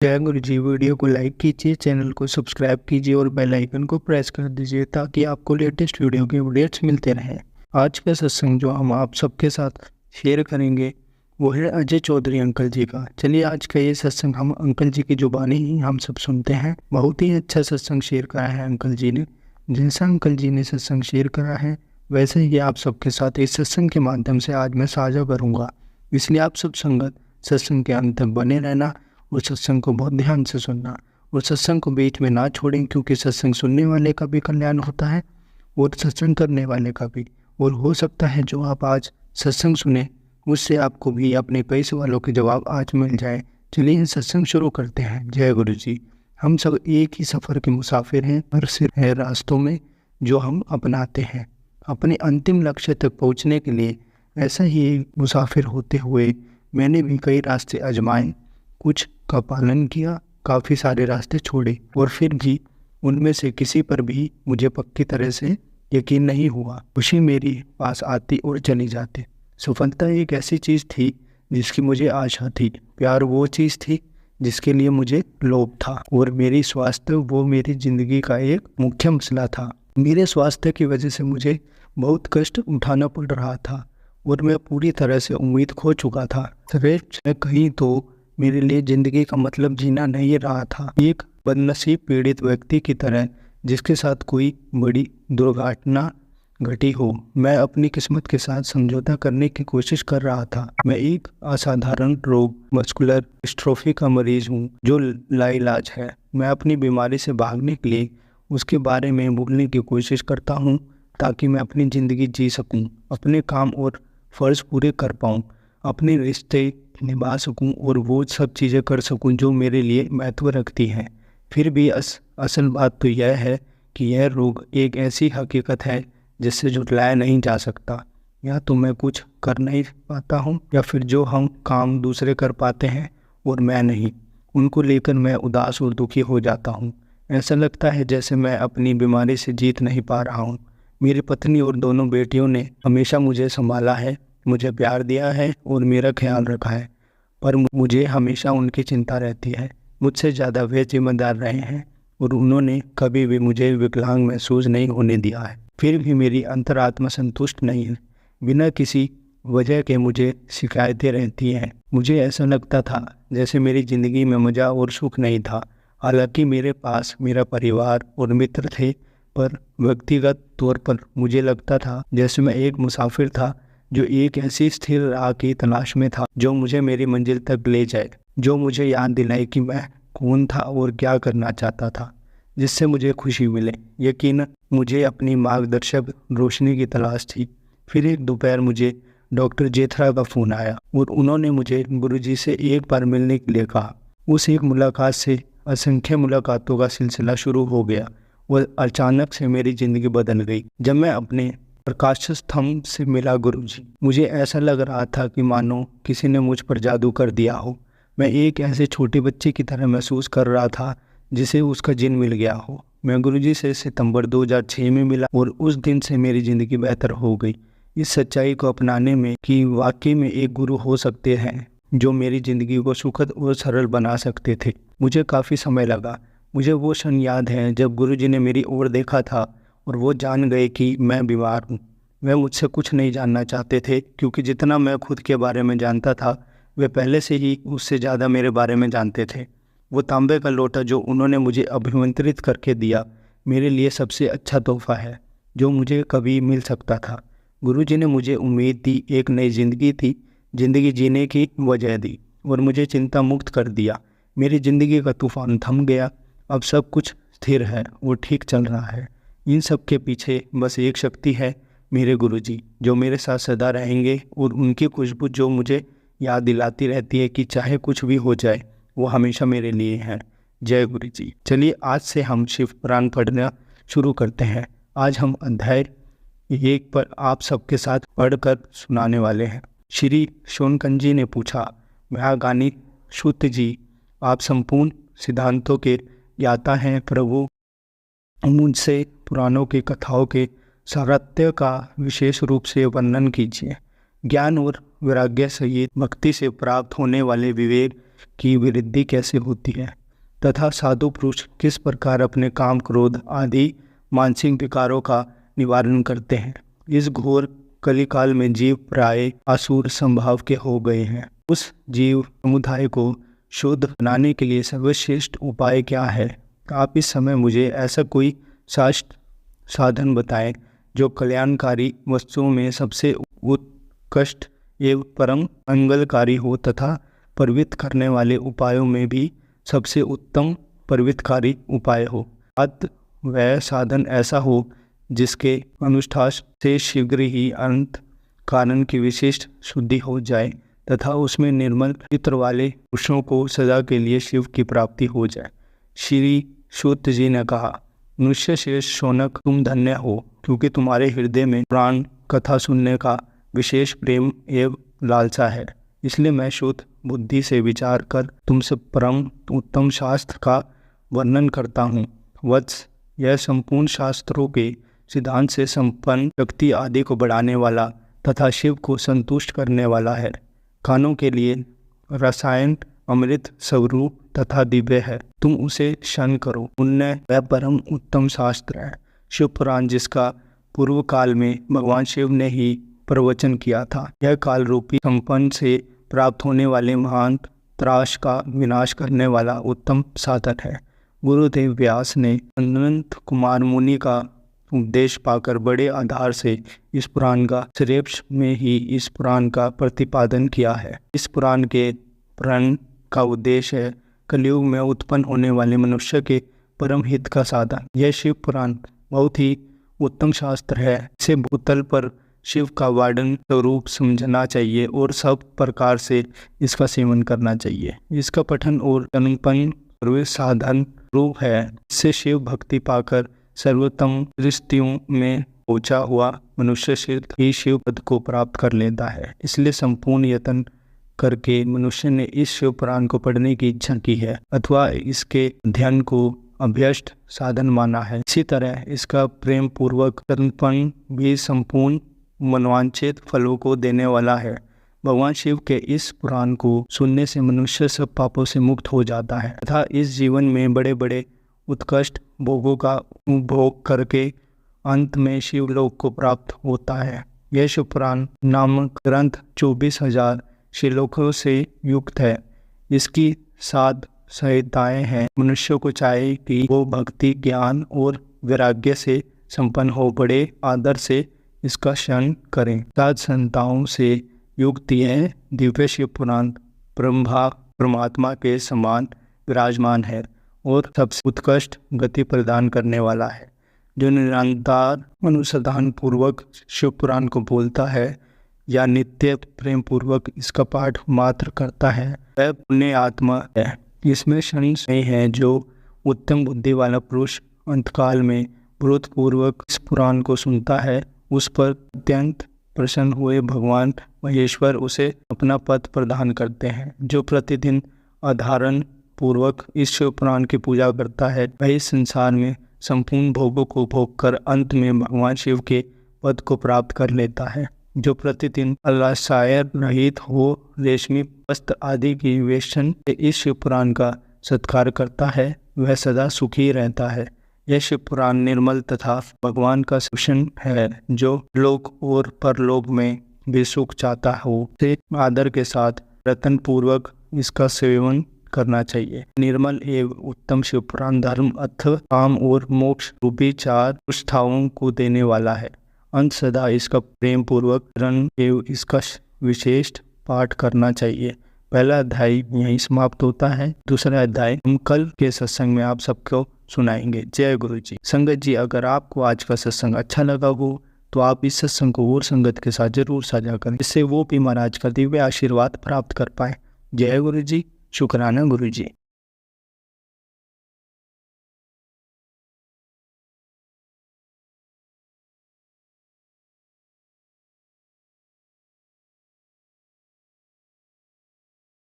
जय गुरु जी। वीडियो को लाइक कीजिए, चैनल को सब्सक्राइब कीजिए और बेल आइकन को प्रेस कर दीजिए ताकि आपको लेटेस्ट वीडियो के अपडेट्स मिलते रहें। आज का सत्संग जो हम आप सबके साथ शेयर करेंगे वो है अजय चौधरी अंकल जी का। चलिए आज का ये सत्संग हम अंकल जी की जुबानी ही हम सब सुनते हैं। बहुत ही अच्छा सत्संग शेयर करा है अंकल जी ने। जैसा अंकल जी ने सत्संग शेयर करा है वैसे ही आप सबके साथ इस सत्संग के माध्यम से आज मैं साझा करूँगा, इसलिए आप सब संगत सत्संग के अंत तक बने रहना और सत्संग को बहुत ध्यान से सुनना और सत्संग को बीच में ना छोड़ें, क्योंकि सत्संग सुनने वाले का भी कल्याण होता है और सत्संग करने वाले का भी। और हो सकता है जो आप आज सत्संग सुने उससे आपको भी अपने कई सवालों के जवाब आज मिल जाए। चलिए सत्संग शुरू करते हैं। जय गुरु जी। हम सब एक ही सफ़र के मुसाफिर हैं, हर सिर है रास्तों में जो हम अपनाते हैं अपने अंतिम लक्ष्य तक पहुँचने के लिए। ऐसा ही एक मुसाफिर होते हुए मैंने भी कई रास्ते आजमाए, कुछ का पालन किया, काफ़ी सारे रास्ते छोड़े और फिर भी उनमें से किसी पर भी मुझे पक्की तरह से यकीन नहीं हुआ। खुशी मेरी पास आती और चली जाती। सफलता एक ऐसी चीज़ थी जिसकी मुझे आशा थी, प्यार वो चीज़ थी जिसके लिए मुझे लोभ था, और मेरी स्वास्थ्य वो मेरी ज़िंदगी का एक मुख्य मसला था। मेरे स्वास्थ्य की वजह से मुझे बहुत कष्ट उठाना पड़ रहा था और मैं पूरी तरह से उम्मीद खो चुका था। श्रेष्ठ कहीं तो मेरे लिए ज़िंदगी का मतलब जीना नहीं रहा था। एक बदनसीब पीड़ित व्यक्ति की तरह जिसके साथ कोई बड़ी दुर्घटना घटी हो, मैं अपनी किस्मत के साथ समझौता करने की कोशिश कर रहा था। मैं एक असाधारण रोग मस्कुलर डिस्ट्रोफी का मरीज हूँ जो लाइलाज है। मैं अपनी बीमारी से भागने के लिए उसके बारे में भूलने की कोशिश करता हूँ ताकि मैं अपनी ज़िंदगी जी सकूँ, अपने काम और फ़र्ज़ पूरे कर पाऊँ, अपने रिश्ते निभा सकूं और वो सब चीज़ें कर सकूं जो मेरे लिए महत्व रखती हैं। फिर भी असल बात तो यह है कि यह रोग एक ऐसी हकीकत है जिससे जुटलाया नहीं जा सकता। या तो मैं कुछ कर नहीं पाता हूं या फिर जो हम काम दूसरे कर पाते हैं और मैं नहीं, उनको लेकर मैं उदास और दुखी हो जाता हूं। ऐसा लगता है जैसे मैं अपनी बीमारी से जीत नहीं पा रहा हूं। मेरी पत्नी और दोनों बेटियों ने हमेशा मुझे संभाला है, मुझे प्यार दिया है और मेरा ख्याल रखा है, पर मुझे हमेशा उनकी चिंता रहती है। मुझसे ज़्यादा वे जिम्मेदार रहे हैं और उन्होंने कभी भी मुझे विकलांग महसूस नहीं होने दिया है। फिर भी मेरी अंतरात्मा संतुष्ट नहीं है। बिना किसी वजह के मुझे शिकायतें रहती हैं। मुझे ऐसा लगता था जैसे मेरी ज़िंदगी में मज़ा और सुख नहीं था। हालांकि मेरे पास मेरा परिवार और मित्र थे, पर व्यक्तिगत तौर पर मुझे लगता था जैसे मैं एक मुसाफिर था जो एक ऐसी स्थिर राह की तलाश में था जो मुझे मेरी मंजिल तक ले जाए, जो मुझे याद दिलाए कि मैं कौन था और क्या करना चाहता था, जिससे मुझे खुशी मिले। यकीनन मुझे अपनी मार्गदर्शक रोशनी की तलाश थी। फिर एक दोपहर मुझे डॉक्टर जेथरा का फ़ोन आया और उन्होंने मुझे गुरुजी से एक बार मिलने के लिए कहा। उस एक मुलाकात से असंख्य मुलाकातों का सिलसिला शुरू हो गया और अचानक से मेरी ज़िंदगी बदल गई। जब मैं अपने प्रकाश स्तंभ से मिला गुरुजी, मुझे ऐसा लग रहा था कि मानो किसी ने मुझ पर जादू कर दिया हो। मैं एक ऐसे छोटे बच्चे की तरह महसूस कर रहा था जिसे उसका जिन मिल गया हो। मैं गुरुजी से सितंबर 2006 में मिला और उस दिन से मेरी ज़िंदगी बेहतर हो गई। इस सच्चाई को अपनाने में कि वाकई में एक गुरु हो सकते हैं जो मेरी ज़िंदगी को सुखद और सरल बना सकते थे, मुझे काफ़ी समय लगा। मुझे वो क्षण याद है जब गुरुजी ने मेरी ओर देखा था और वो जान गए कि मैं बीमार हूँ। वे मुझसे कुछ नहीं जानना चाहते थे, क्योंकि जितना मैं खुद के बारे में जानता था वे पहले से ही उससे ज़्यादा मेरे बारे में जानते थे। वो तांबे का लोटा जो उन्होंने मुझे अभिमंत्रित करके दिया मेरे लिए सबसे अच्छा तोहफा है जो मुझे कभी मिल सकता था। गुरुजी ने मुझे उम्मीद दी, एक नई ज़िंदगी जीने की वजह दी और मुझे चिंता मुक्त कर दिया। मेरी ज़िंदगी का तूफान थम गया। अब सब कुछ स्थिर है और ठीक चल रहा है। इन सब के पीछे बस एक शक्ति है, मेरे गुरुजी, जो मेरे साथ सदा रहेंगे, और उनकी खुशबू जो मुझे याद दिलाती रहती है कि चाहे कुछ भी हो जाए वो हमेशा मेरे लिए हैं। जय गुरु जी। चलिए आज से हम शिव पुराण पढ़ना शुरू करते हैं। आज हम अध्याय 1 पर आप सबके साथ पढ़कर सुनाने वाले हैं। श्री शोनकंजी ने पूछा, महागानी शुद्ध जी, आप संपूर्ण सिद्धांतों के ज्ञाता हैं प्रभु, मुझसे पुराणों की कथाओं के सारथ्य का विशेष रूप से वर्णन कीजिए। ज्ञान और वैराग्य सहित भक्ति से प्राप्त होने वाले विवेक की वृद्धि कैसे होती है तथा साधु पुरुष किस प्रकार अपने काम, क्रोध आदि मानसिक विकारों का निवारण करते हैं। इस घोर कलिकाल में जीव प्राय आसुर स्वभाव के हो गए हैं। उस जीव समुदाय को शुद्ध बनाने के लिए सर्वश्रेष्ठ उपाय क्या है? आप इस समय मुझे ऐसा कोई शास्त्र साधन बताएं जो कल्याणकारी वस्तुओं में सबसे उत्कृष्ट एवं परम मंगलकारी हो तथा प्रवृत्त करने वाले उपायों में भी सबसे उत्तम प्रवृत्तकारी उपाय हो। अतः वह साधन ऐसा हो जिसके अनुष्ठान से शीघ्र ही अंत कारण की विशिष्ट शुद्धि हो जाए तथा उसमें निर्मल चित्र वाले पुरुषों को सदा के लिए शिव की प्राप्ति हो जाए। श्री सूत जी ने कहा, मनुष्य श्रेष्ठ शौनक, तुम धन्य हो क्योंकि तुम्हारे हृदय में पुराण कथा सुनने का विशेष प्रेम एवं लालसा है। इसलिए मैं शुद्ध बुद्धि से विचार कर तुमसे परम उत्तम शास्त्र का वर्णन करता हूँ। वत्स, यह संपूर्ण शास्त्रों के सिद्धांत से संपन्न शक्ति आदि को बढ़ाने वाला तथा शिव को संतुष्ट करने वाला है। कानों के लिए रसायन अमृत स्वरूप तथा दिव्य है, तुम उसे शन करो। पुण्य वह परम उत्तम शास्त्र है। शिव पुराण जिसका पूर्व काल में भगवान शिव ने ही प्रवचन किया था, यह काल रूपी संपन्न से प्राप्त होने वाले महान त्रास का विनाश करने वाला उत्तम साधन है। गुरुदेव व्यास ने अनंत कुमार मुनि का उपदेश पाकर बड़े आधार से इस पुराण का श्रेष्ठ में ही इस पुराण का प्रतिपादन किया है। इस पुराण के प्रण का उद्देश्य है कलयुग में उत्पन्न होने वाले मनुष्य के परम हित का साधन। यह शिव पुराण बहुत ही उत्तम शास्त्र है। इसे भूतल पर शिव का वार्डन स्वरूप समझना चाहिए और सब प्रकार से इसका सेवन करना चाहिए। इसका पठन और अनुपन सर्व साधन रूप है। इससे शिव भक्ति पाकर सर्वोत्तम दृष्टियों में पहुंचा हुआ मनुष्य शीघ्र ही शिव पद को प्राप्त कर लेता है। इसलिए संपूर्ण यत्न करके मनुष्य ने इस शिव पुराण को पढ़ने की इच्छा की है अथवा इसके अध्ययन को अभ्यस्त साधन माना है। इसी तरह इसका प्रेम पूर्वक तर्पण भी संपूर्ण मनोवांछित फलों को देने वाला है। भगवान शिव के इस पुराण को सुनने से मनुष्य सब पापों से मुक्त हो जाता है तथा इस जीवन में बड़े बड़े उत्कृष्ट भोगों का उपभोग करके अंत में शिवलोक को प्राप्त होता है। यह शिव पुराण नामक ग्रंथ 24,000 श्लोकों से युक्त है। इसकी 7 संहिताएं हैं। मनुष्य को चाहिए कि वो भक्ति, ज्ञान और वैराग्य से संपन्न हो, बड़े आदर से इसका श्रवण करें। 7 संहिताओं से युक्त यह दिव्य शिव पुराण ब्रह्मा परमात्मा के समान विराजमान है और सबसे उत्कृष्ट गति प्रदान करने वाला है। जो निरंतर अनुसंधान पूर्वक शिव पुराण को बोलता है या नित्य प्रेम पूर्वक इसका पाठ मात्र करता है, वह पुण्य आत्मा है। इसमें क्षण नहीं है। जो उत्तम बुद्धि वाला पुरुष अंतकाल में क्रोधपूर्वक इस पुराण को सुनता है, उस पर अत्यंत प्रसन्न हुए भगवान महेश्वर उसे अपना पद प्रदान करते हैं। जो प्रतिदिन अधारण पूर्वक इस शिव पुराण की पूजा करता है, वह इस संसार में संपूर्ण भोगों को भोग कर अंत में भगवान शिव के पद को प्राप्त कर लेता है। जो प्रतिदिन अल्लाह रहित हो रेशमी वस्त्र आदि की वेशन से इस शिव पुराण का सत्कार करता है, वह सदा सुखी रहता है। यह शिव पुराण निर्मल तथा भगवान का भूषण है। जो लोक और परलोक में भी सुख चाहता हो, से आदर के साथ रतन पूर्वक इसका सेवन करना चाहिए। निर्मल एवं उत्तम शिव पुराण धर्म, अर्थ, काम और मोक्ष रूपी 4 पुष्ठाओं को देने वाला है। अंत सदा इसका प्रेम पूर्वक रन एवं इसका विशेष पाठ करना चाहिए। पहला अध्याय यहीं समाप्त होता है। दूसरा अध्याय हम कल के सत्संग में आप सबको सुनाएंगे। जय गुरु जी। संगत जी, अगर आपको आज का सत्संग अच्छा लगा हो तो आप इस सत्संग को और संगत के साथ जरूर साझा करें, जिससे वो भी महाराज का दिव्य आशीर्वाद प्राप्त कर पाए। जय गुरु जी। शुक्राना गुरु जी।